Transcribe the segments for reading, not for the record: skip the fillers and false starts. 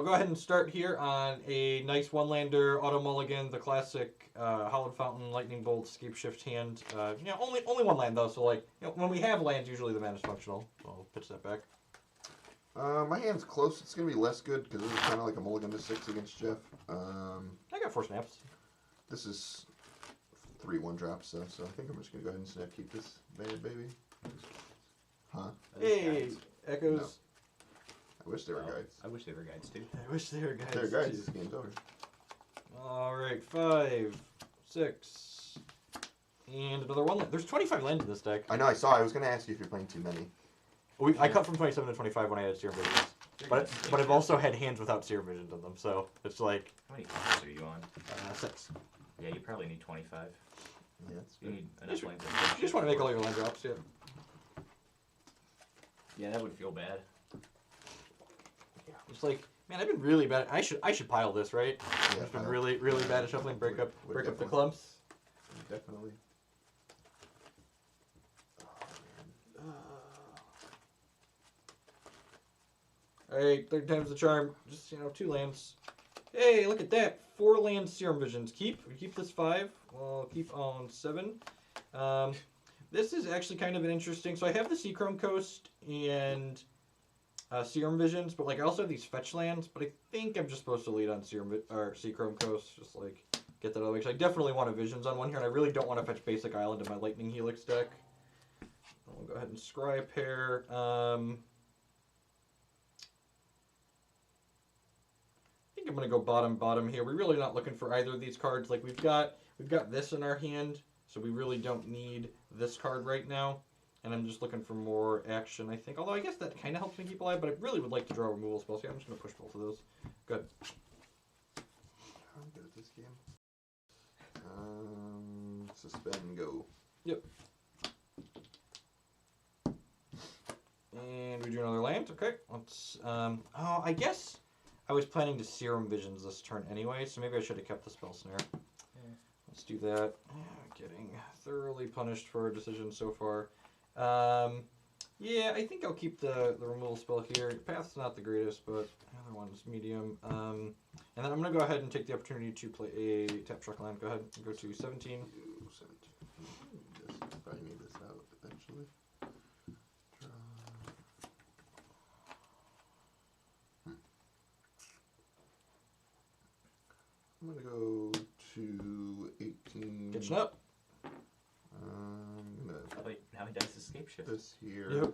go ahead and start here on a nice one-lander, Auto Mulligan, the classic Hallowed Fountain, Lightning Bolt, Escape Shift hand. Only one land though, so like when we have lands, usually the mana's functional. So I'll pitch that back. My hand's close. It's going to be less good because this is kind of like a mulligan to 6 against Jeff. I got 4 snaps. This is 3 1-drops, so I think I'm just going to go ahead and snap keep this bad baby. Huh? Hey, Echoes. No. I wish they were guides. I wish they were guides too. I wish they were guides. If they're guides, too. this game's over. Alright, 5, 6, and another one. There's 25 lands in this deck. I know, I saw. I was going to ask you if you're playing too many. I cut from 27 to 25 when I had Serum Visions. But I've also had hands without Serum Visions in them, so it's like... How many cards are you on? 6. Yeah, you probably need 25. Yeah, that's You good. need enough lands. You just want to make all your land drops, yeah. Yeah, that would feel bad. It's like, man, I've been really bad. I should pile this, right? Yeah, I've been pile. really bad at shuffling. Break up the definitely. clumps. Definitely. Alright, third time's the charm. Just, 2 lands. Hey, look at that. 4 land Serum Visions. We keep this 5. We'll keep on 7. This is actually kind of an interesting... So I have the Seachrome Coast and Serum Visions, but like I also have these fetch lands, but I think I'm just supposed to lead on Seachrome Coast. Just like get that out of the way. 'Cause I definitely want a Visions on one here, and I really don't want to fetch Basic Island in my Lightning Helix deck. We'll go ahead and scry a pair. I think I'm gonna go bottom here. We're really not looking for either of these cards. Like we've got this in our hand, so we really don't need this card right now. And I'm just looking for more action, I think. Although I guess that kind of helps me keep alive, but I really would like to draw removal spells. Yeah, I'm just gonna push both of those. Good. I'm good at this game. Suspend, go. Yep. And we do another land. Okay. Let's. I guess I was planning to Serum Visions this turn anyway, so maybe I should have kept the Spell Snare. Yeah. Let's do that. Getting thoroughly punished for our decision so far. Yeah, I think I'll keep the removal spell here. Path's not the greatest, but the other one's medium. And then I'm going to go ahead and take the opportunity to play a tap shock land. Go ahead and go to 17. Just probably need this out eventually. Draw. I'm gonna go to 18. Catching up. I'm gonna Wait, how he does escape shift. this here. Yep.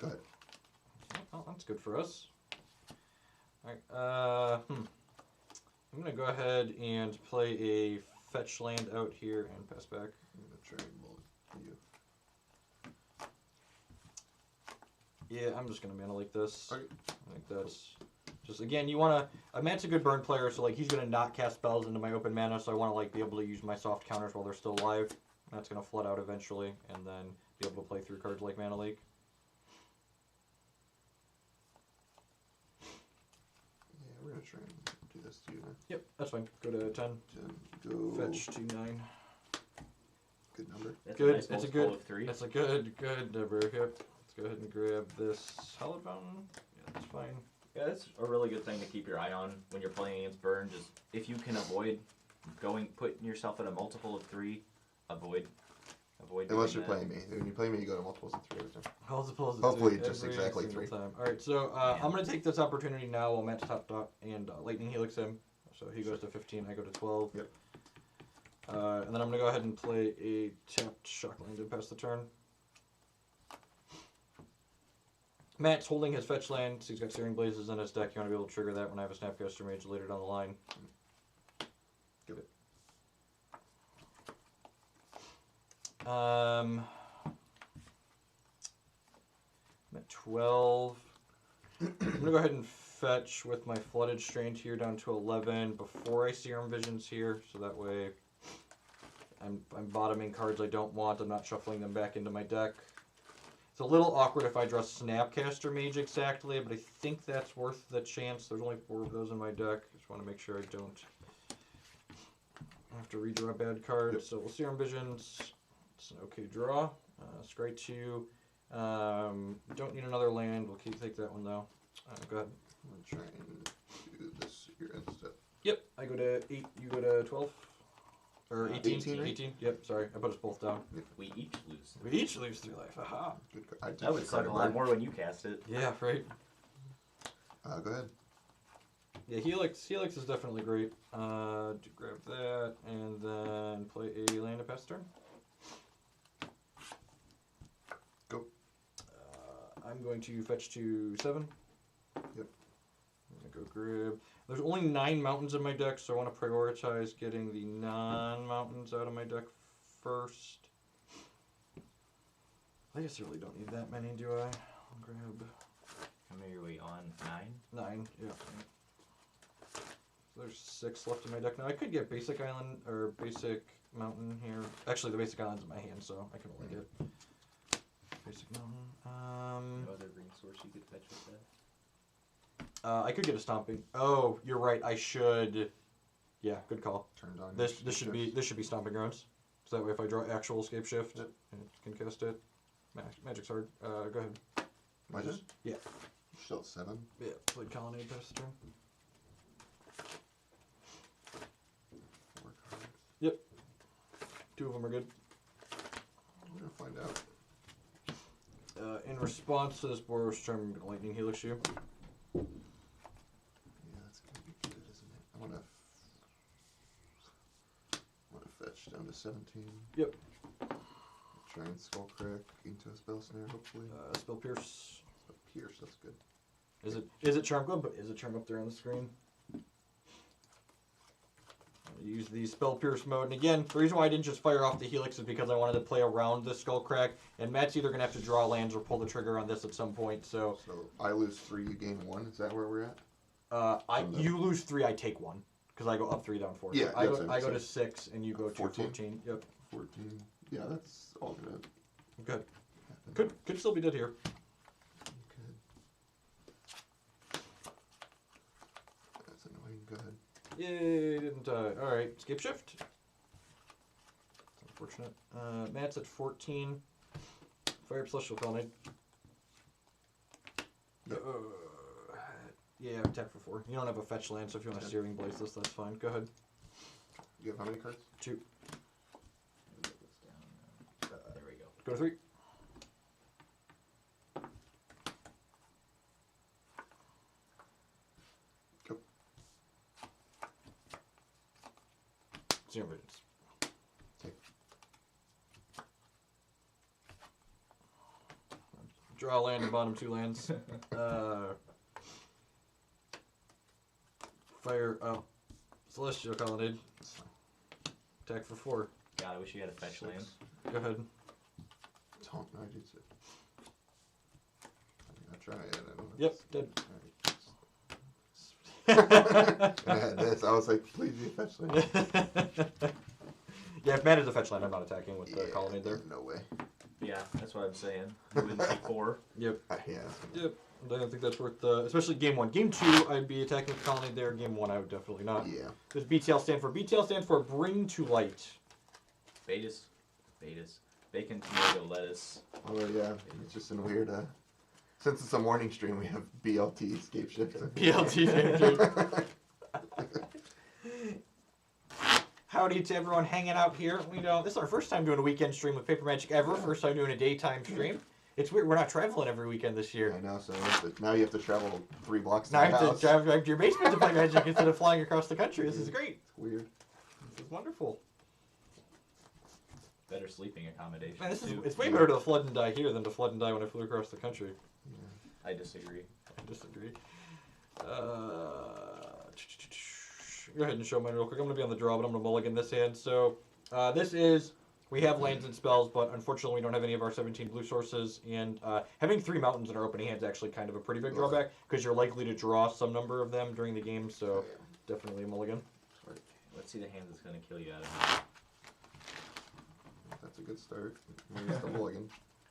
Go ahead. Oh, that's good for us. Alright, I'm going to go ahead and play a fetch land out here and pass back. I'm gonna try and mullet you. Yeah, I'm just going to mana like this. Okay. I think that's... Just, again, you want to... Matt's a good burn player, so, like, he's going to not cast spells into my open mana, so I want to, like, be able to use my soft counters while they're still alive. That's going to flood out eventually, and then be able to play through cards like Mana Leak. Yeah, we're gonna try and do this to you now. Yep, that's fine. Go to 10. Go. Fetch to 9. Good number. That's Good, A nice it's a multiple good- of 3. That's a good number. Yep. Let's go ahead and grab this Hallowed Fountain. Yeah, that's fine. Yeah, that's a really good thing to keep your eye on when you're playing against burn. Just if you can avoid putting yourself at a multiple of 3, avoid. Unless doing you're that. playing me. When you play me, you go to multiples of 3 every time. Hopefully just exactly 3. Time. All right, so I'm going to take this opportunity now while Matt's top dot and Lightning Helix him. So he goes to 15, I go to 12. Yep. And then I'm going to go ahead and play a tapped shock land to pass the turn. Matt's holding his fetch land, so he's got Searing Blazes in his deck. You want to be able to trigger that when I have a Snapcaster Mage later down the line. Give it. I'm at 12. I'm going to go ahead and fetch with my Flooded Strand here down to 11 before I Serum Visions here, so that way I'm bottoming cards I don't want. I'm not shuffling them back into my deck. It's a little awkward if I draw Snapcaster Mage exactly, but I think that's worth the chance. There's only 4 of those in my deck. Just want to make sure I don't have to redraw bad cards. Yep. So we'll Serum Visions. It's an okay draw. Scry 2. Don't need another land. We'll take that one though. Go ahead. I'm gonna try and do this here instead. Yep. I go to 8. You go to 12. Or 18. 18, right? 18. Yep. Sorry, I put us both down. We each lose. We each lose 3 life. Aha. Good. I That would suck a lot more when you cast it. Yeah. Right. Go ahead. Yeah. Helix is definitely great. To grab that and then play a land to pass turn. Go. I'm going to fetch to 7. Yep. I'm gonna go grab. There's only 9 mountains in my deck, so I want to prioritize getting the non-mountains out of my deck first. I guess I really don't need that many, do I? I'll grab How many are we on? 9? 9. Yeah. So there's 6 left in my deck now. I could get basic island or basic mountain here. Actually, the basic island's in my hand, so I can only get basic mountain. No other green source you could fetch with that? I could get a stomping. Oh, you're right. I should. Yeah, good call. Turned on. This should be stomping grounds. So that way, if I draw actual escape shift, Yep. it can cast it. Magic's hard. Go ahead. My turn? Yeah. Still at 7. Yeah. Played colonnade pass turn. 4 cards. 2 of them are good. We're gonna find out. In response to this Boros charm, I'm gonna lightning helix you. Yeah, that's gonna be good, isn't it? I wanna fetch down to 17. Yep. Try and skull crack into a spell snare, hopefully. Spell pierce. But pierce, that's good. Is it charm up? Is it charm up there on the screen? I'll use the spell pierce mode, and again, the reason why I didn't just fire off the helix is because I wanted to play around the skull crack. And Matt's either gonna have to draw lands or pull the trigger on this at some point. So, So I lose 3, you gain 1. Is that where we're at? you lose 3, I take 1 because I go up 3, down 4. Yeah, I that's go, what I'm I go to saying. 6, and you go to 14? 14. Yep. 14. Yeah, that's all gonna Good. happen. Could still be dead here. Good. That's annoying. Go ahead. Yay, didn't die. Alright, escape shift. That's unfortunate. Matt's at 14. Fire up Celestial Colonnade. Yep. Yeah, attack for 4. You don't have a fetch land, so if you want to Okay. Searing Blaze this, that's fine. Go ahead. You have how many cards? 2. Get this down. There we go. Go to 3. Go. Searing Visions. Okay. Draw a land and bottom 2 lands. Fire up Celestial Colonnade. That's fine. Attack for 4. God, I wish you had a fetch 6. land. Go ahead. Taunt. No, I did it. I try it. I don't know. Yep, dead. Alright. And I had this. I was like, please be a fetch land. Yeah, if Matt is a fetch land, I'm not attacking with the Yeah, colonnade there. No way. Yeah, that's what I'm saying. You wouldn't take 4. Yep. Yeah. Yep. I don't think that's worth, especially game 1. Game 2, I'd be attacking with colonnade there. Game 1, I would definitely not. Yeah. Does BTL stand for? BTL stands for Bring to Light. Betas. Bacon, tomato, lettuce. Oh yeah. It's just in weird. Since it's a morning stream, we have BLT escape shift. BLT. Howdy to everyone hanging out here. This is our first time doing a weekend stream with Paper Magic ever. First time doing a daytime stream. It's weird. We're not traveling every weekend this year. I know. So but now you have to travel 3 blocks to Now I the have house. to drive to your basement to play Magic instead of flying across the country. This is great. It's weird. This is wonderful. Better sleeping accommodation. Man, too. it's way better to flood and die here than to flood and die when I flew across the country. I disagree. I disagree. Go ahead and show mine real quick. I'm going to be on the draw, but I'm going to mulligan this hand. So this is, we have lands and spells, but unfortunately we don't have any of our 17 blue sources. And having 3 mountains in our opening hand is actually kind of a pretty big drawback, because you're likely to draw some number of them during the game. So definitely a mulligan. Let's see the hand that's going to kill you out of here. That's a good start. Here's the mulligan.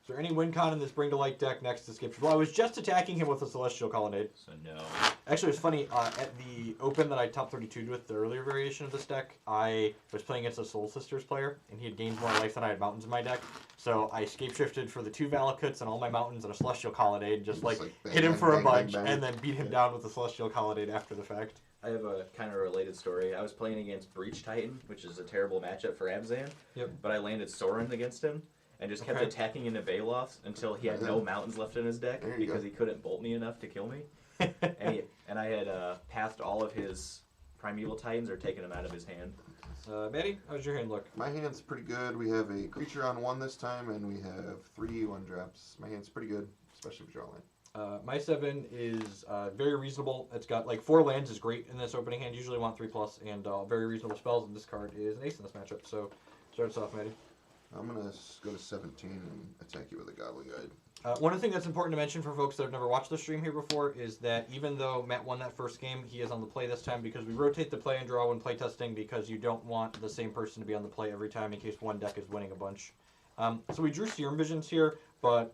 Is there any win con in this Bring to Light deck next to Skip? Well, I was just attacking him with a Celestial Colonnade. So no. Actually, it's funny. At the Open that I top 32'd with, the earlier variation of this deck, I was playing against a Soul Sisters player, and he had gained more life than I had mountains in my deck. So I escape shifted for the 2 Valakuts and all my mountains and a Celestial Colonnade, just like bang, hit him bang, for a bang, bang, bunch, bang. and then beat him down with the Celestial Colonnade after the fact. I have a kind of related story. I was playing against Breach Titan, which is a terrible matchup for Abzan. Yep. But I landed Sorin against him and just kept Okay. attacking into Baloths until he had no mountains left in his deck There you because go. he couldn't bolt me enough to kill me. And I had passed all of his Primeval Titans or taken them out of his hand. Maddie, how's your hand look? My hand's pretty good. We have a creature on 1 this time, and we have 3 1-drops. My hand's pretty good, especially if you draw land. My 7 is very reasonable. It's got like 4 lands is great in this opening hand. Usually want 3+, and very reasonable spells. And this card is an ace in this matchup. So start us off, Maddie. I'm gonna go to 17 and attack you with a Goblin Guide. One thing that's important to mention for folks that have never watched the stream here before is that even though Matt won that first game, he is on the play this time because we rotate the play and draw when play testing because you don't want the same person to be on the play every time in case one deck is winning a bunch. So we drew Serum Visions here, but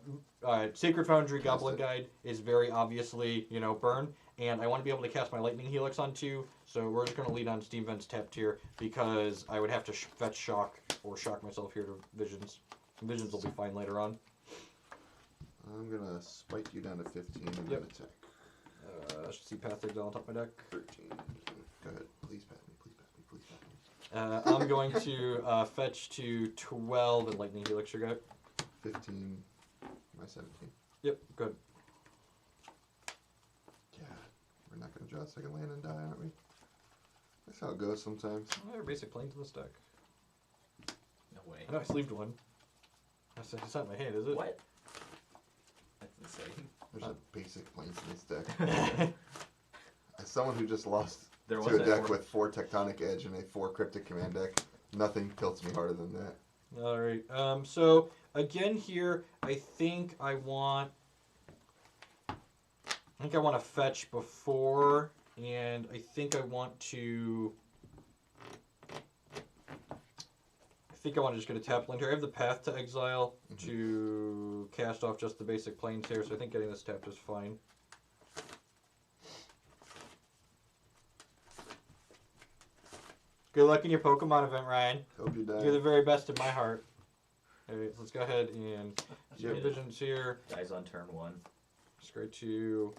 Sacred Foundry Goblin Guide is very obviously, burn, and I want to be able to cast my Lightning Helix on 2, so we're just going to lead on Steam Vent's tapped here because I would have to fetch Shock or Shock myself here to Visions. Visions will be fine later on. I'm gonna spike you down to 15 and Yep. then attack. I should see Path Exile on top of my deck. 13. Go ahead. Please pass me. Please pass me. Please pass me. I'm going to fetch to 12 and Lightning Helix your guy. 15. My 17. Yep, good. Yeah. We're not gonna draw a second land and die, aren't we? That's how it goes sometimes. Oh, there are basic planes in this deck. No way. I know I sleeved one. That's not in my hand, is it? What? That's insane. There's a basic planes in this deck. As someone who just lost There was to a a deck four- with 4 Tectonic Edge and a 4 Cryptic Command deck, nothing tilts me harder than that. All right. So again here, I think I want to fetch before, and I think I want to. I think I want to just get a tap land here. I have the Path to Exile to cast off just the basic planes here, so I think getting this tapped is fine. Good luck in your Pokemon event, Ryan. Hope you die. You're the very best in my heart. Alright, let's go ahead and Serum Yeah. Visions here. Dies on turn 1. Let's go to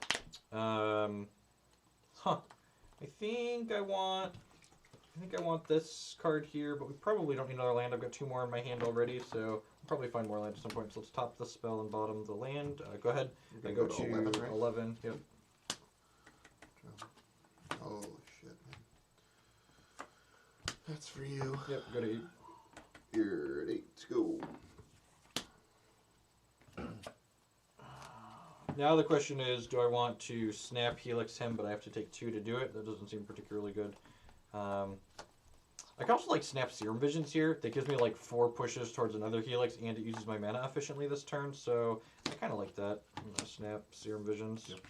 I think I want this card here, but we probably don't need another land. I've got 2 more in my hand already, so I'll probably find more land at some point. So let's top the spell and bottom the land. Go ahead. You're I gonna go go to to 11, right? 11. Yep. Oh shit, man. That's for you. Yep. Go to 8. You're at 8. Go. Now the question is, do I want to snap Helix him, but I have to take 2 to do it? That doesn't seem particularly good. I can also snap Serum Visions here. That gives me 4 pushes towards another Helix, and it uses my mana efficiently this turn, so I kind of like that. I'm going to snap Serum Visions. Yep.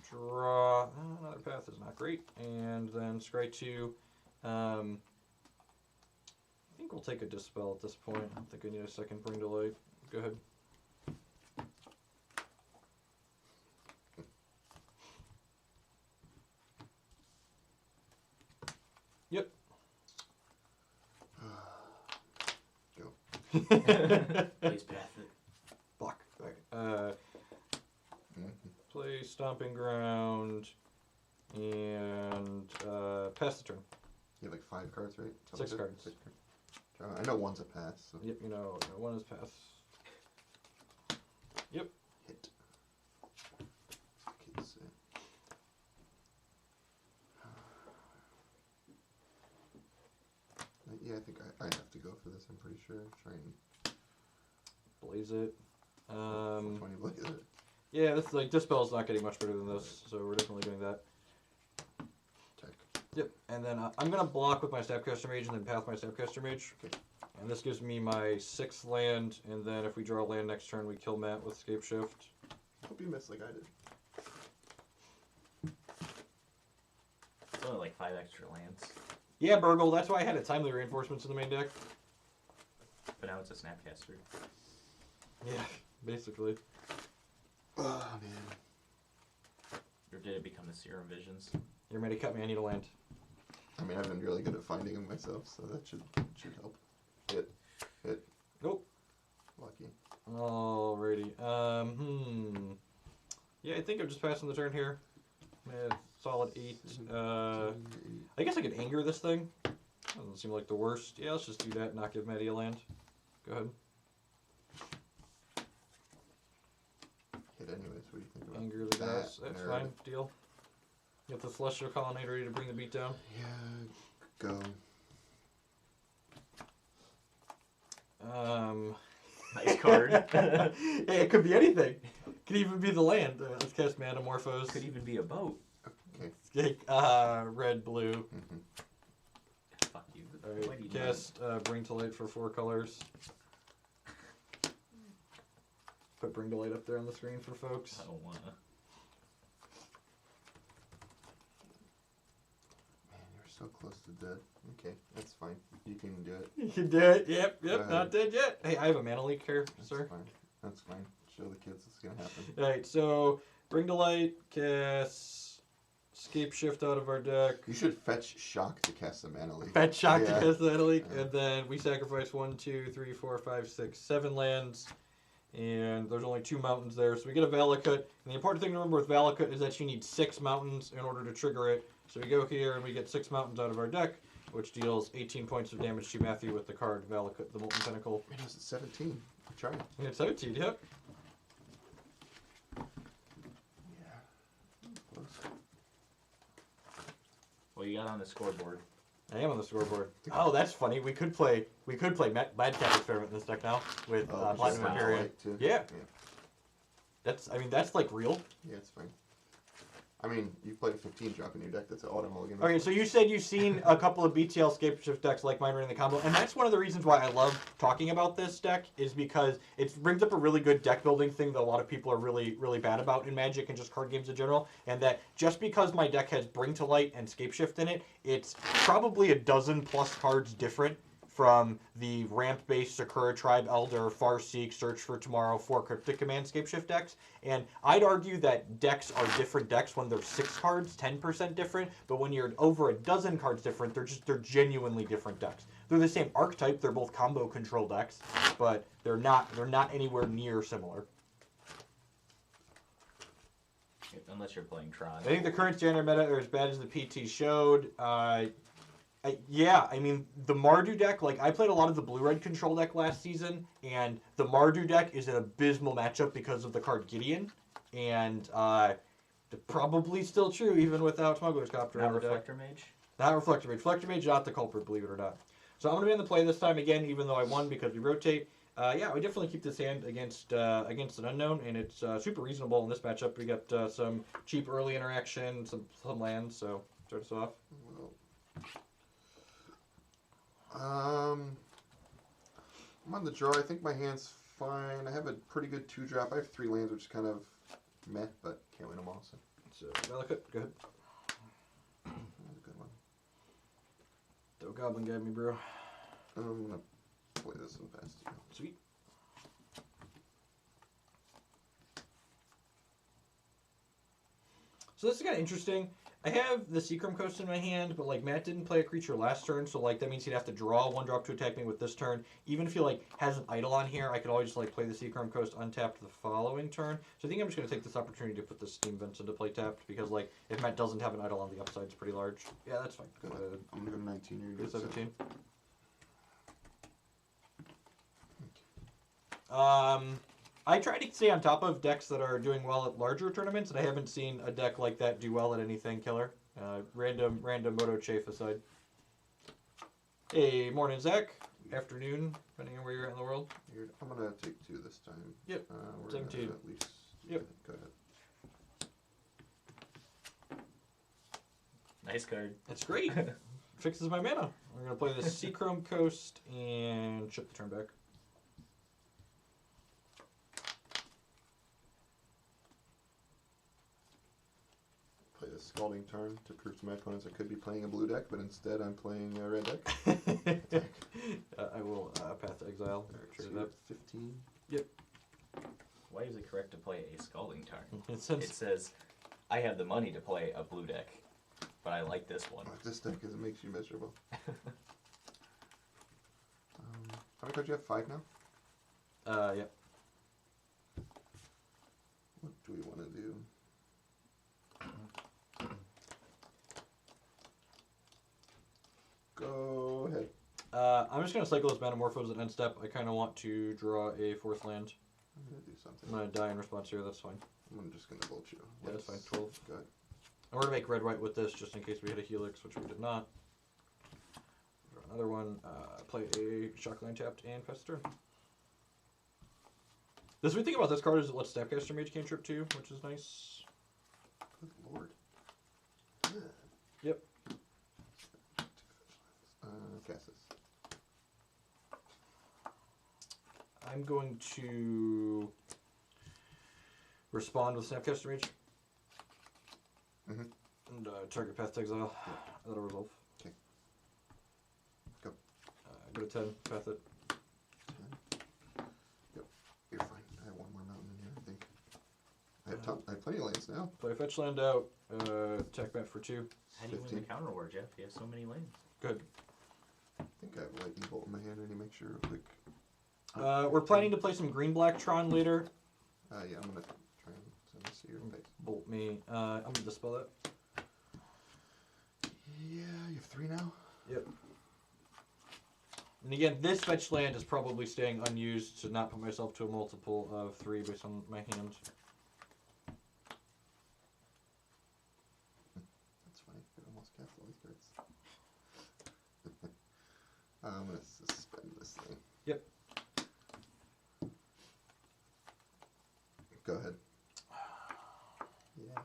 Draw. Another path is not great. And then scry 2. I think we'll take a Dispel at this point. I don't think I need a second Bring to Light. Go ahead. Yep. Go. Please path it. Block. Back. Mhm. Play Stomping Ground and pass the turn. You have 5 cards, right? 6 cards. 6 cards. I know one's a pass, so Yep, one is pass. Yep. hit. Kids, yeah, I think I have to go for this, I'm pretty sure. Try and Blaze it. 420 blaze it. Yeah, this Dispel's not getting much better than this, so we're definitely doing that. Attack. Yep, and then I'm gonna block with my Snapcaster Mage and then path my Snapcaster Mage. Okay. And this gives me my 6th land, and then if we draw a land next turn, we kill Matt with Scape Shift. Hope you missed like I did. It's only 5 extra lands. Yeah, Burgle, that's why I had a Timely Reinforcements in the main deck. But now it's a Snapcaster. Yeah, basically. Oh man. Or did it become the Serum Visions? You're ready to cut me. I need a land. I mean, I've been really good at finding them myself, so that should help. Hit. Nope. Lucky. Alrighty. Yeah, I think I'm just passing the turn here. Solid 8. I guess I could anger this thing. Doesn't seem like the worst. Yeah, let's just do that. Not give Maddie a land. Go ahead. Hit anyways. What do you think about Anger the that? guys. That's Nerd. fine. Deal. Get the Celestial Colonnade ready to bring the beat down. Yeah. Go. Nice card. Hey, it could be anything. Could even be the land. Let's cast Metamorphose. Could even be a boat. Okay. Red, blue. Mm-hmm. Fuck you. Why Alright, do you cast Bring to Light for 4 colors. Put Bring to Light up there on the screen for folks. I don't wanna. Man, you're so close to dead. Okay, that's fine. You can do it. You can do it. Yep, Go not ahead. dead yet. Hey, I have a mana leak here, That's sir. fine. That's fine. Show the kids what's gonna happen. Alright, so Bring to Light, cast Escape Shift out of our deck. You should fetch Shock to cast a mana leak. Fetch Shock Yeah. to cast the mana leak, Yeah. and then we sacrifice 1, 2, 3, 4, 5, 6, 7 lands. And there's only 2 mountains there, so we get a Valakut. And the important thing to remember with Valakut is that you need 6 mountains in order to trigger it. So we go here and we get 6 mountains out of our deck, which deals 18 points of damage to Matthew with the card Valakut, the Molten Tentacle. Man, it was at 17. I'm trying. And it's 17, yep. Yeah. Close. What you got on the scoreboard? I am on the scoreboard. Oh, that's funny. We could play Mad Cat Experiment in this deck now with Oh, Platinum just Imperium. Light too. Yeah. Yeah. That's like real. Yeah, it's fine. I mean, you played a 15 drop in your deck. That's an auto mulligan. Okay, so you said you've seen a couple of BTL Escape Shift decks like mine running the combo, and that's one of the reasons why I love talking about this deck, is because it brings up a really good deck building thing that a lot of people are really, really bad about in Magic and just card games in general, and that just because my deck has Bring to Light and Escape Shift in it, it's probably a dozen plus cards different from the ramp-based Sakura Tribe Elder, Farseek, Search for Tomorrow, 4 Cryptic Command Escape Shift decks. And I'd argue that decks are different decks when they're 6 cards, 10% different, but when you're over a dozen cards different, they're genuinely different decks. They're the same archetype, they're both combo control decks, but they're not anywhere near similar. Unless you're playing Tron. I think the current standard meta are as bad as the PT showed. Yeah, I mean, the Mardu deck, like, I played a lot of the blue-red control deck last season, and the Mardu deck is an abysmal matchup because of the card Gideon, and probably still true even without Smuggler's Copter Not on the deck. Reflector Mage? Not Reflector Mage. Reflector Mage, not the culprit, believe it or not. So I'm going to be on the play this time again, even though I won because we rotate. Yeah, we definitely keep this hand against an unknown, and it's super reasonable in this matchup. We got some cheap early interaction, some lands, so start us off. I'm on the draw. I think my hand's fine. I have a pretty good 2-drop. I have 3 lands, which is kind of meh, but can't win them all. So So, Valakut, go ahead. that's a good one. Don't Goblin Guide me, bro. I'm gonna play this one past you. Sweet. So this is kind of interesting. I have the Seacrum Coast in my hand, but like Matt didn't play a creature last turn, so like that means he'd have to draw 1 drop to attack me with this turn. Even if he like has an idol on here, I could always just like play the Seacrum Coast untapped the following turn. So I think I'm just gonna take this opportunity to put the Steam Vents into play tapped because like if Matt doesn't have an idol on the upside, it's pretty large. Yeah, that's fine. Good. I'm gonna go 19 here. Go Good. 17. I try to stay on top of decks that are doing well at larger tournaments, and I haven't seen a deck like that do well at anything killer. Random Moto Chafe aside. Hey, morning, Zach. Afternoon, depending on where you're at in the world. Weird. I'm gonna take 2 this time. Yep. We're 17. gonna at least. Yep. Go ahead. Nice card. That's great. Fixes my mana. We're going to play the Seachrome Coast and chip the turn back. Play the Scalding Tarn to prove to my opponents I could be playing a blue deck, but instead I'm playing a red deck. I will Path Exile. Alright, Trade so it you up. have 15. Why is it correct to play a Scalding Tarn? It says, It says, I have the money to play a blue deck, but I like this one. Oh, this deck is, it makes you miserable. How many cards do you have? 5 now? yep. What do we want to do? Go ahead. I'm just gonna cycle this Metamorphose at end step. I kind of want to draw a 4th land. I'm gonna do something. I'm gonna die in response here. That's fine. I'm just gonna bolt you. Yeah, that's fine. Let's- 12. Go ahead. And we're gonna make red-white with this just in case we hit a Helix, which we did not. Draw another one. Play a Shockland tapped and pass turn. The sweet thing about this card is it lets Snapcaster Mage cantrip too, which is nice. Good lord. Yep. Cast this. I'm going to respond with Snapcaster Mage. Mhm. And target Path to Exile. That'll resolve. Okay. Go. Go to 10, path it. You're fine. I have one more mountain in here, I think. I have plenty of lands now. Play a fetch land out. Attack bat for 2. How do you win 15. the counter war, Jeff? You have so many lanes. Good. I think I have lightning bolt in my hand. I need to make sure real quick. We're planning to play some green-black Tron later. Yeah, I'm gonna try and send this to your face. Bolt me. I'm gonna dispel that. Yeah, you have 3 now? Yep. And again, this fetch land is probably staying unused to not put myself to a multiple of 3 based on my hand. That's funny. I almost cast all these cards. I'm gonna suspend this thing. Yep. Go ahead. Yeah,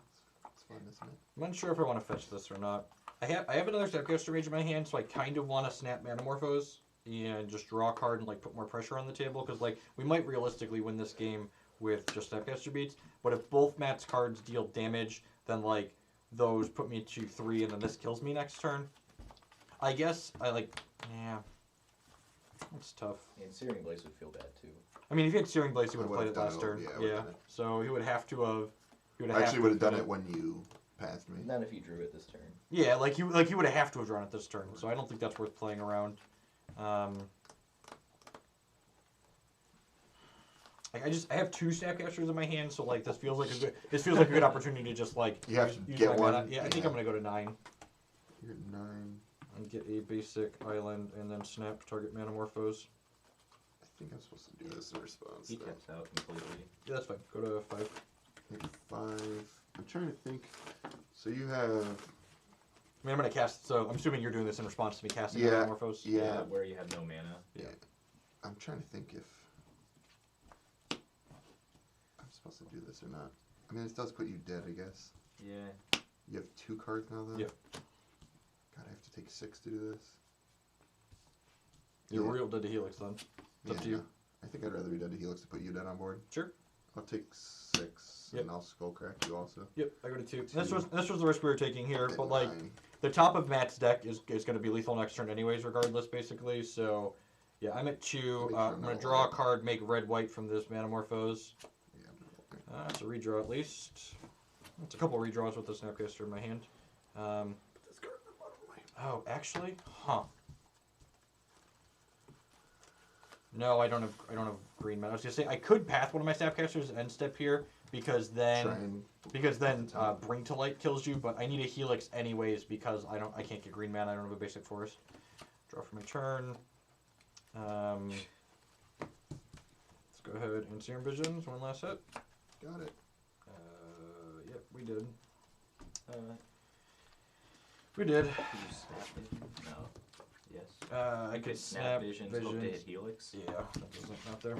it's fun, isn't it? I'm unsure if I want to fetch this or not. I have another Snapcaster Mage in my hand, so I kind of want to snap Manamorphose and just draw a card and like put more pressure on the table because like we might realistically win this game with just Snapcaster Beats. But if both Matt's cards deal damage, then like those put me to 3, and then this kills me next turn. I guess I like yeah. It's tough. And Searing Blaze would feel bad too. I mean, if he had Searing Blaze, he I would have played it would've last done turn. it, yeah, I would've done it. So he would have to have. He would I have actually would have done it when you passed me. Not if you drew it this turn. Yeah, like he would have to have drawn it this turn. So I don't think that's worth playing around. I have 2 Snapcasters in my hand, so like this feels like a good opportunity to just like You have to use get my one. mana. Yeah, I think I'm gonna go to 9 You're at 9. and get a basic island and then snap target Manamorphose. I think I'm supposed to do this in response. He though. taps out completely. Yeah, that's fine. Go to 5. Maybe 5. I'm trying to think. So you have. I mean, I'm gonna cast. So I'm assuming you're doing this in response to me casting Yeah. Manamorphose. Yeah. Where you have no mana. Yeah. I'm trying to think if I'm supposed to do this or not. I mean, this does put you dead, I guess. Yeah. You have 2 cards now, though? Yep. God, I have to take 6 to do this. You're Yeah. real dead to Helix then. It's up to you. no. I think I'd rather be dead to Helix to put you dead on board. Sure. I'll take 6, Yep. and I'll skull crack you also. Yep, I go to 2. Two. This was the risk we were taking here, At but like 9. the top of Matt's deck is going to be lethal next turn anyways, regardless, basically. So yeah, I'm at 2. Make sure I'm I'm gonna not draw a alive. card, make red-white from this Manamorphose. Yeah, okay. It's a redraw at least. It's a couple redraws with the Snapcaster in my hand. Put this card in the bottom of my Oh, actually, huh? No, I don't have green mana. I was gonna say I could path one of my Snapcasters and end step here because then Bring to Light kills you, but I need a Helix anyways because I can't get green mana. I don't have a basic forest. Draw for my turn. Let's go ahead and Serum Visions. One last hit. Got it. Yep, we did. Could you snap vision? No. Yes. I You could could snap visions, visions. hope to hit Helix. Yeah, that doesn't not there.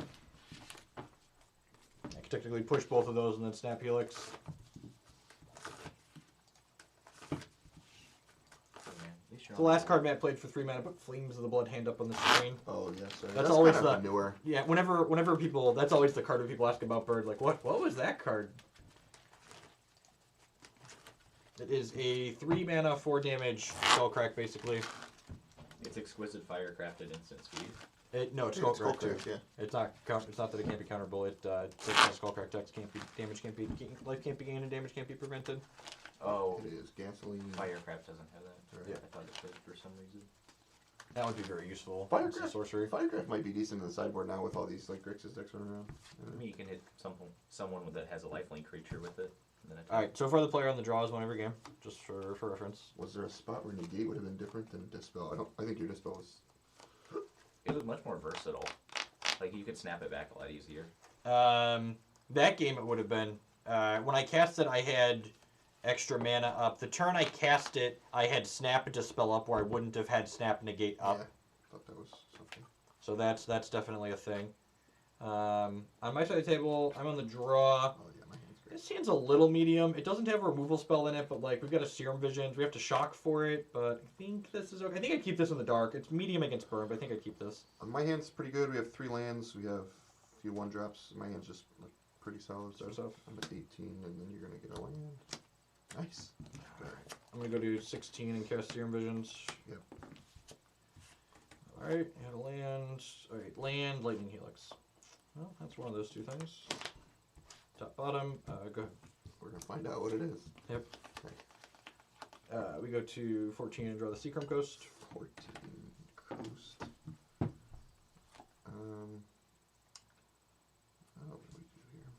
I could technically push both of those and then snap Helix. Oh, man. At least you're The on last board. card Matt played for 3 mana, put Flames of the Blood Hand up on the screen. Oh, yeah, sorry. That's always kind of the- a newer. Yeah, whenever people, that's always the card when people ask about Bird, like, what was that card? It is a 3 mana, 4 damage Skullcrack, basically. It's exquisite firecraft at instant speed. No, it's Yeah, Skullcrack too. Skullcrack, yeah. It's not. It's not that it can't be counterable. It Skullcrack decks can't be damage can't be life can't be gained and damage can't be prevented. Oh, It is gasoline. firecraft doesn't have that. Right. Yeah. I thought it did for some reason. That would be very useful. Firecraft? It's a sorcery. Firecraft might be decent in the sideboard now with all these like Grixis decks running around. I mean, you can hit someone that has a lifelink creature with it. And then All right. So far, the player on the draw is one every game, just for reference. Was there a spot where negate would have been different than dispel? I think your dispel was. It was much more versatile. Like you could snap it back a lot easier. That game it would have been. When I cast it, I had extra mana up. The turn I cast it, I had snap and dispel up, where I wouldn't have had snap negate up. Yeah, thought that was something. So that's definitely a thing. On my side of the table, I'm on the draw. Oh yeah, my hand's great. This hand's a little medium. It doesn't have a removal spell in it, but like we've got a Serum Visions. We have to shock for it, but I think this is okay. I think I'd keep this in the dark. It's medium against burn, but I think I'd keep this. My hand's pretty good. We have 3 lands. We have a few 1-drops. My hand's just like, pretty solid. So stuff. I'm at 18, and then you're gonna get a land. Nice. I'm gonna go to 16 and cast Serum Visions. Yep. All right, add a land. All right, land, Lightning Helix. Well, that's one of those two things. Top, bottom. Go ahead. We're gonna find out what it is. We go to 14 and draw the Seacrum Coast. 14 coast. What do we do here?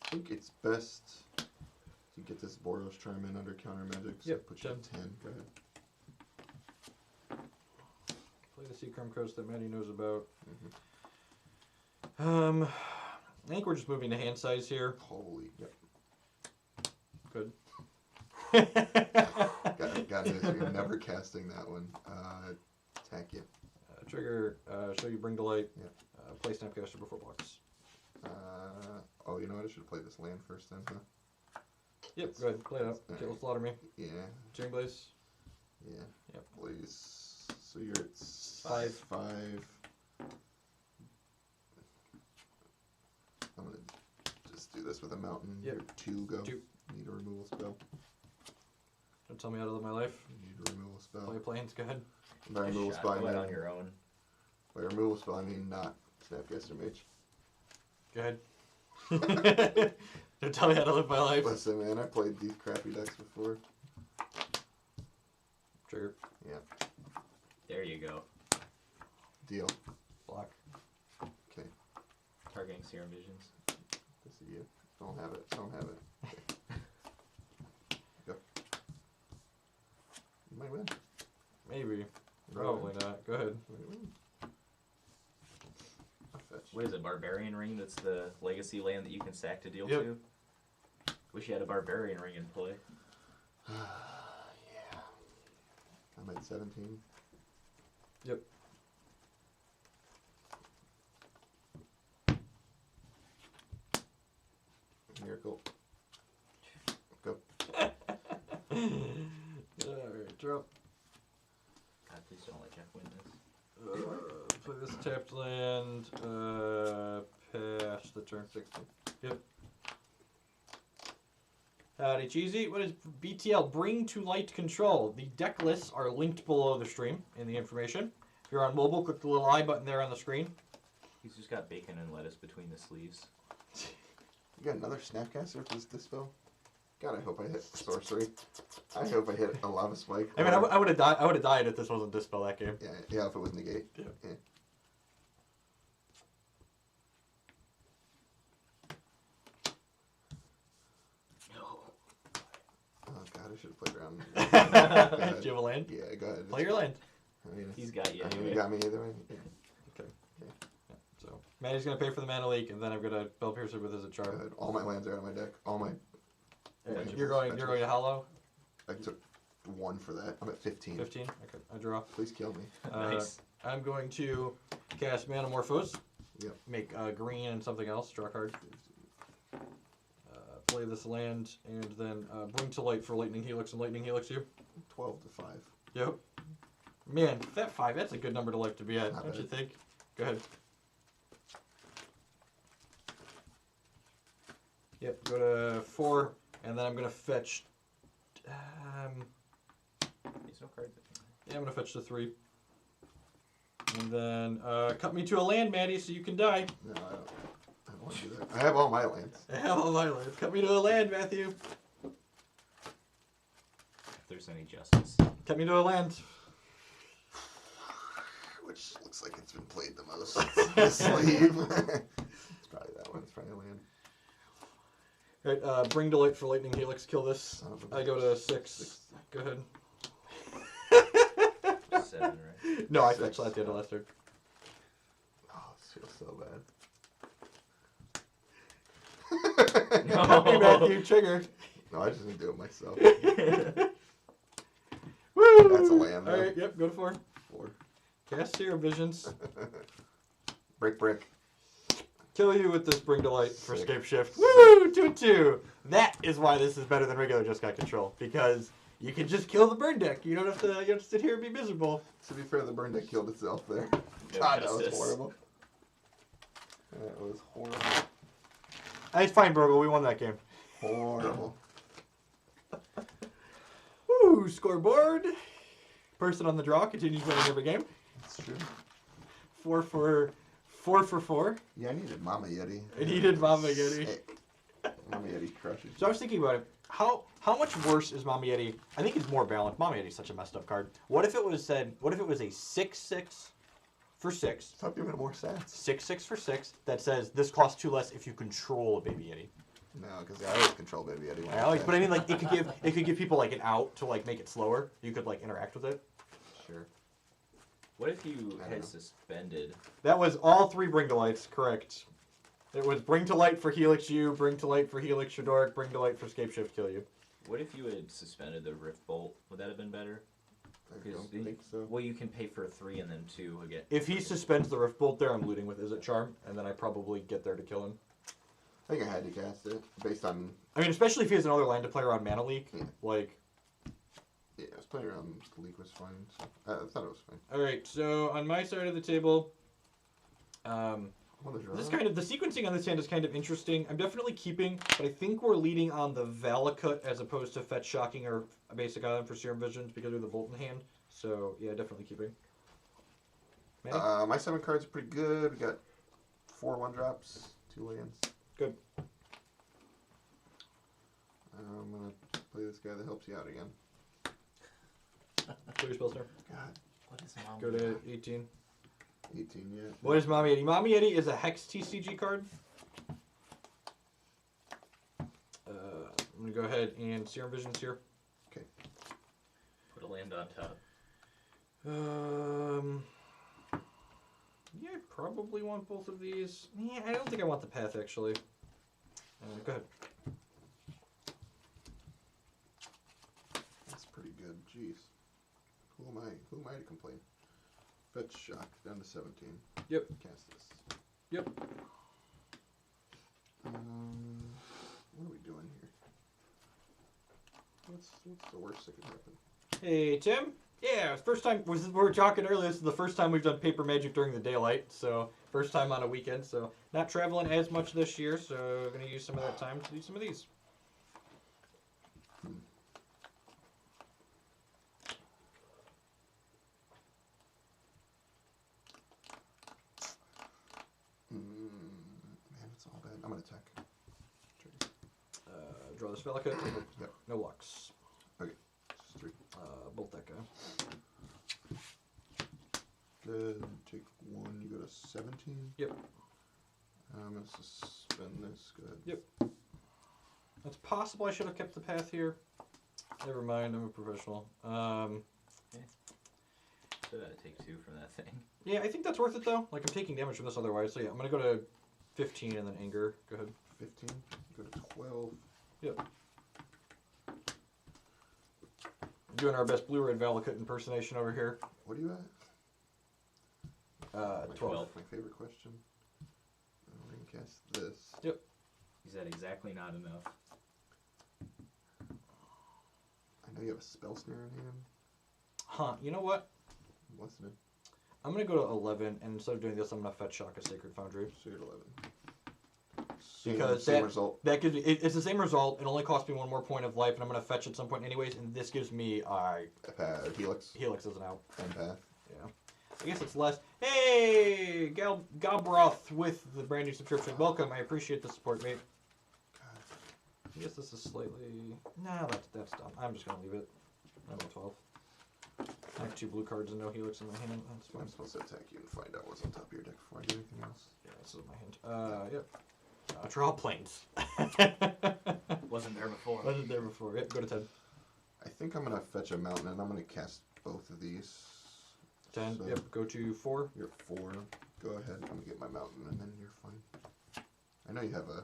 I think it's best to get this Boros Charm in under counter magic. So Yep, put you at 10. Go ahead. Play the Seacrum Coast that Maddie knows about. Mhm. I think we're just moving to hand size here. Holy. Yep. Good. Got it. You're never casting that one. Attack you. Trigger, show you Bring to Light. Yep. Play Snapcaster before blocks. Oh, you know what? I should have played this land first then, huh? Yep, go ahead. Play it out. Alright. Kill Slaughter me. Yeah. Searing Blaze. Yeah. Yep. Please. So you're at 5. 5. I'm gonna just do this with a mountain. Yep. Your 2 go. 2. Need a removal spell. Don't tell me how to live my life. Need a removal spell. Play planes. Go ahead. By Just removal shot spell, I go out on mean, your own. by removal spell, I mean not Snapcaster Mage. Go ahead. Don't tell me how to live my life. Listen, man, I played these crappy decks before. Trigger. There you go. Deal. Block. Okay. Targeting Serum Visions. This is you. Don't have it. Don't have it. Go. You might win. Maybe. Probably not. Go ahead. You might win. I'll fetch. What is it, Barbarian Ring? That's the legacy land that you can sack to deal Yep. to? Wish you had a Barbarian Ring in play. Yeah. I'm at 17. Yep. Miracle. Go. Alright, drop. God, please don't let Jeff win this. Play this tapped land. Pass the turn 60. Yep. Howdy, Cheesy. What is BTL? Bring to light control. The deck lists are linked below the stream in the information. If you're on mobile, click the little I button there on the screen. He's just got bacon and lettuce between the sleeves. You got another Snapcaster for this dispel? God, I hope I hit sorcery. I hope I hit a lava spike. I mean, or- I would have died. I would have died if this wasn't dispel that game. Yeah, if it was negate. Yeah. Yeah. Oh god, I should have played around. Do you have a land? Yeah, go ahead. Play your land. I mean, He's got you I mean, anyway. you got me either way. Yeah. So Maddie's gonna pay for the mana leak, and then I'm gonna Bell Piercer with as a Go charm. ahead. All my lands are out of my deck. All my. You're going to Hollow. I took 1 for that. I'm at 15. 15. Okay, I draw. Please kill me. Nice. I'm going to cast Manamorphose. Yep. Make green and something else. Draw a card. Play this land, and then bring to light for Lightning Helix and Lightning Helix you. 12 to 5. Yep. Man, that 5, that's a good number to like to be at, Not don't you bad. think? Go ahead. Yep, go to 4, and then I'm going to fetch... There's no cards. Yeah, I'm gonna fetch the 3. And then cut me to a land, Maddie, so you can die. No, I don't want to do that. I have all my lands. I have all my lands. Cut me to a land, Matthew. If there's any justice. Cut me to a land. Which looks like it's been played the most. The sleeve. It's probably that one. It's probably a land. Alright, bring delight for lightning helix. Kill this. Son of a I go to 6. Go ahead. 7, right? No, I 6. fetched that at the end of last turn. Oh, this feels so bad. Hey, Matthew, triggered. No, I just didn't do it myself. Woo! That's a land, though. Alright, yep, go to 4. 4. Cast Serum Visions. Brick. Kill you with this Bring Delight for Sick. Scape Shift. Woo! 2-2. That is why this is better than regular Just Got Control. Because you can just kill the burn deck. You don't have to sit here and be miserable. To be fair, the burn deck killed itself there. No God, that was justice. horrible. That was horrible. It's fine, Burgle. We won that game. Horrible. Woo! Scoreboard. Person on the draw continues winning every game. That's true. 4 for 4. Yeah, I needed Mama Yeti. I needed Mama Yeti. Sick. Mama Yeti crushes. So I was thinking about it. How much worse is Mama Yeti? I think it's more balanced. Mama Yeti's such a messed up card. What if it was a 6/6 for 6? Stop giving it more stats. 6/6 for 6 that says this costs 2 less if you control a Baby Yeti. No, because I always control Baby Yeti. when I I like, play. but I mean, like it could give people like an out to like make it slower. You could like interact with it. Sure. What if you I don't had know. suspended? That was all 3 Bring to Lights, correct. It was Bring to Light for Helix you, Bring to Light for Helix Shadoric, Bring to Light for Scape Shift kill you. What if you had suspended the Rift Bolt? Would that have been better? I don't think so. Well, you can pay for 3 and then 2 again. If he suspends the Rift Bolt there, I'm looting with Is It Charm, and then I probably get there to kill him. I think I had to cast it based on. I mean, especially if he has another land to play around Mana Leak. Yeah. Like, Yeah, I was playing around. The league was fine. So I thought it was fine. alright, so on my side of the table, What is this kind of the sequencing on this hand is kind of interesting. I'm definitely keeping, but I think we're leading on the Valakut as opposed to Fetch Shocking or a basic island for Serum Visions because we have the Bolt in hand. So yeah, definitely keeping. Manny? My 7 cards are pretty good. We got 4 1-drops, 2 lands. Good. I'm gonna play this guy that helps you out again. Play your spell star. God, What is Mom? Go to 18. 18 yet. What is Mami Yeti? Mami Yeti is a Hex TCG card. I'm gonna go ahead and Serum Visions here. Put a land on top. Yeah, I probably want both of these. Yeah, I don't think I want the path actually. Go ahead. That's pretty good. Jeez. Who am I to complain? Fetch shock down to 17. Yep. Cast this. Yep. What are we doing here? What's the worst that could happen? Hey Tim. Yeah, first time we were talking earlier. This is the first time we've done paper magic during the daylight, so first time on a weekend. So not traveling as much this year, so gonna use some of that time to do some of these. Man, it's all bad. I'm gonna attack. Draw this Velika. Yep. No locks. Just 3. Bolt that guy. Good. Take 1. You go to 17. Yep. I'm gonna suspend this. Good. Yep. It's possible I should have kept the path here. Never mind, I'm a professional. So that take 2 from that thing. Yeah, I think that's worth it though. Like I'm taking damage from this otherwise. So yeah, I'm gonna go to 15 and then anger. Go ahead. 15. Go to 12. Yep. Doing our best blue-red Valakut impersonation over here. What are you at? Uh, My 12. My favorite question. We're gonna cast this. Is that exactly not enough? I know you have a spell snare in hand. Huh, you know what? I'm listening. I'm gonna go to 11, and instead of doing this, I'm gonna fetch shock a Sacred Foundry. So you're at 11. because same result. that gives me it's the same result. It only costs me 1 more point of life, and I'm gonna fetch at some point anyways. And this gives me Helix. Helix isn't out. Empath. Yeah, I guess it's less. Hey, Galbroth with the brand new subscription. Welcome. I appreciate the support, mate. I guess this is slightly. Nah, that's dumb. I'm just gonna leave it. I'm at 12. I have 2 blue cards and no Helix in my hand. That's fine. I'm supposed to attack you and find out what's on top of your deck before I do anything else. Yeah, this is my hand. Yep. Draw planes. Wasn't there before. Wasn't there before. Yep, go to 10. I think I'm gonna fetch a mountain and I'm gonna cast both of these. 10. So Yep, go to 4. You're 4. Go ahead. I'm gonna get my mountain and then you're fine. I know you have a.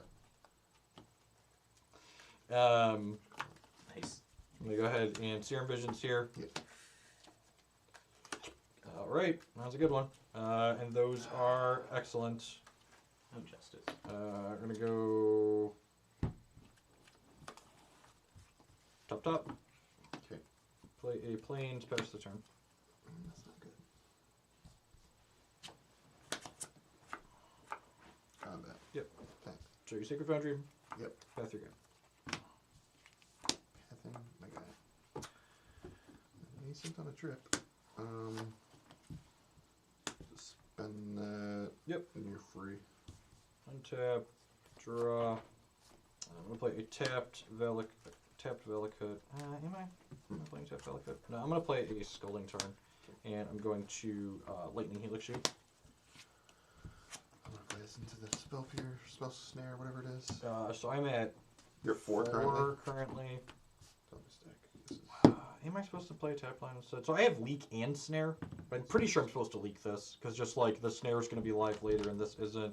Nice. I'm gonna go ahead and Serum Vision's here. Yep. Alright, that was a good one. And those are excellent. No justice. I'm gonna go top. Okay. Play a planes, pass the turn. That's not good. Combat. Yep. Attack. Show your Sacred Foundry. Yep. Path your guy. Pathing. My guy. He sent on a trip. Just spend that. Yep. And you're free. Untap, draw. I'm gonna play a tapped Valakut. Am I playing tapped Valakut? No, I'm gonna play a Scolding Tarn, and I'm going to Lightning Helix you. I'm gonna play this into the spell snare, whatever it is. So I'm at You're 4 currently. Don't mistake. This is Am I supposed to play tap line instead? So I have leak and snare, but I'm pretty sure I'm supposed to leak this because just like the snare is going to be live later and this isn't.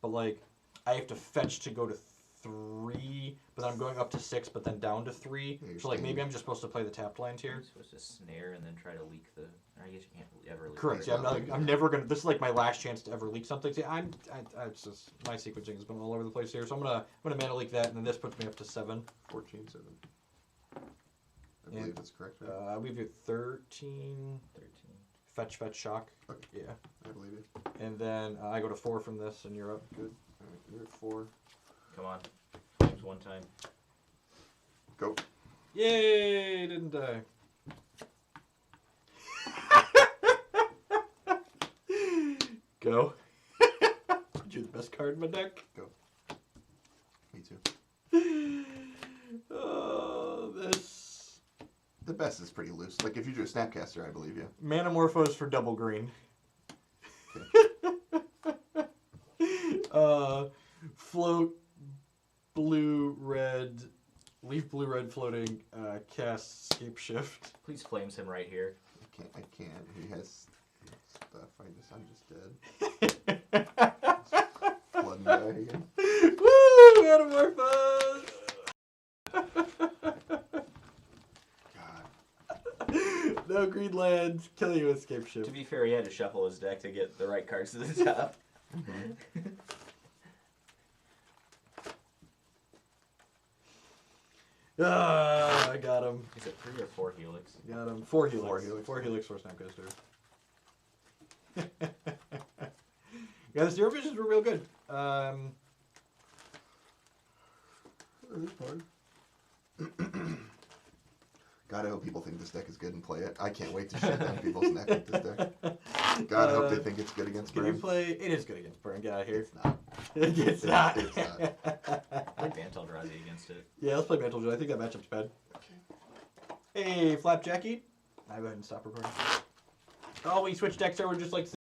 But like I have to fetch to go to 3, but then I'm going up to 6, but then down to 3. Yeah, So like maybe I'm just supposed to play the tapped lines here. You're supposed to snare and then try to leak the. I guess you can't ever leak. Correct. the- Yeah, I'm never gonna. This is like my last chance to ever leak something. See, it's just my sequencing has been all over the place here. So I'm gonna mana leak that, and then this puts me up to 7. 14-7. I Yeah. believe that's correct. Right? We've got 13. 13. Fetch, shock. Okay. Yeah. I believe you. And then I go to 4 from this, and you're up. Good. Alright, you're at 4. Come on. Flames one time. Go. Yay! Didn't die. Go. You're the best card in my deck. Me too. Oh, this. The best is pretty loose. Like if you do a Snapcaster, I believe you. Manamorphose for double green. Float blue red, leaf blue red floating. Cast Scape Shift. Please flames him right here. I can't. He has stuff. I'm just dead. Flood and die again. Woo! Manamorphose. God. No green lands. Kill you with Scape To Shift. be fair, he had to shuffle his deck to get the right cards to the top. I got him. Is it 3 or 4 Helix? Got him. 4 Helix. 4 Helix. 4 Helix, 4 Snapcaster. Yeah, the Zero Visions were real good. This part. God, I hope people think this deck is good and play it. I can't wait to shut down people's neck with this deck. God, I hope they think it's good against Can you Burn. play? It is good against Burn. Get out of here. It's not. It's not. It's not. I like Mantle Drazi against it. Yeah, let's play Mantle Joe. I think that matchup's bad. Okay. Hey, Flapjackie. I go ahead and stop recording. Oh, we switched decks there. We're just like